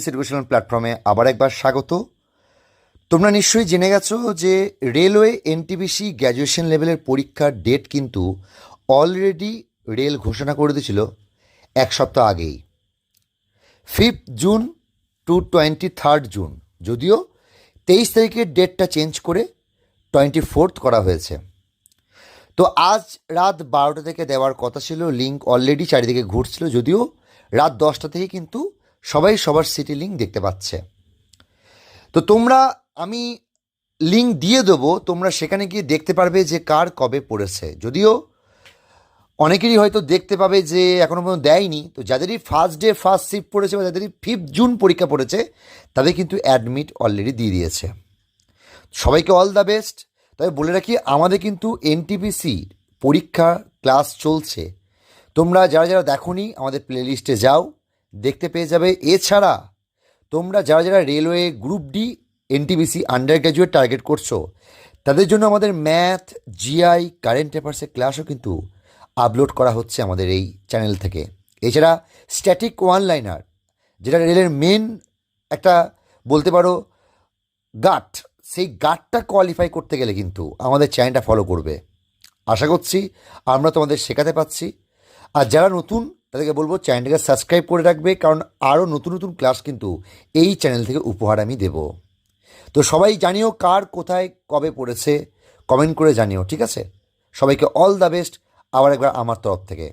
Educational প্ল্যাটফর্মে আবার একবার স্বাগত। তোমরা নিশ্চয়ই জেনে গেছো যে রেলওয়ে এনটিপিসি গ্র্যাজুয়েশন লেভেলের পরীক্ষার ডেট কিন্তু অলরেডি রেল ঘোষণা করে দিয়েছিল এক সপ্তাহ আগেই, 5 জুন টু 23 জুন। যদিও 23 তারিখের ডেটটা চেঞ্জ করে 24 করা হয়েছে। তো আজ রাত 12টা থেকে দেওয়ার কথা ছিল, লিঙ্ক অলরেডি চারিদিকে ঘুরছিল, যদিও রাত 10টা থেকে কিন্তু সবাই সবার সিটি লিঙ্ক দেখতে পাচ্ছে। তো আমি লিঙ্ক দিয়ে দেবো, তোমরা সেখানে গিয়ে দেখতে পারবে যে কার কবে পড়েছে। যদিও অনেকেরই হয়তো দেখতে পাবে যে এখনও পর্যন্ত দেয়নি, তো যাদেরই ফার্স্ট ডে ফার্স্ট শিফট পড়েছে বা যাদেরই 5 জুন পরীক্ষা পড়েছে তাদের কিন্তু অ্যাডমিট অলরেডি দিয়ে দিয়েছে। সবাইকে অল দ্য বেস্ট। তবে বলে রাখি, আমাদের কিন্তু এনটিপিসি পরীক্ষা ক্লাস চলছে। তোমরা যারা যারা দেখোনি আমাদের প্লেলিস্টে যাও, দেখতে পেয়ে যাবে। এছাড়া তোমরা যারা যারা railway group D NTPC under graduate target করছো, তাদের জন্য আমাদের ম্যাথ, জিআই, কারেন্ট অ্যাফেয়ার্সের ক্লাসও কিন্তু আপলোড করা হচ্ছে আমাদের এই চ্যানেল থেকে। এছাড়া স্ট্যাটিক ওয়ান লাইনার, যেটা রেলের মেন একটা বলতে পারো গাট, সেই গাটটা কোয়ালিফাই করতে গেলে কিন্তু আমাদের চ্যানেলটা ফলো করবে। আশা করছি আমরা তোমাদের শেখাতে পাচ্ছি। আর যারা নতুন তাদেরকে বলবো চ্যানেলটাকে সাবস্ক্রাইব করে রাখবে, কারণ আরও নতুন নতুন ক্লাস কিন্তু এই চ্যানেল থেকে উপহার আমি দেব। তো সবাই জানিও কার কোথায় কবে পড়েছে, কমেন্ট করে জানিও, ঠিক আছে? সবাইকে অল দ্য বেস্ট আবার একবার আমার তরফ থেকে।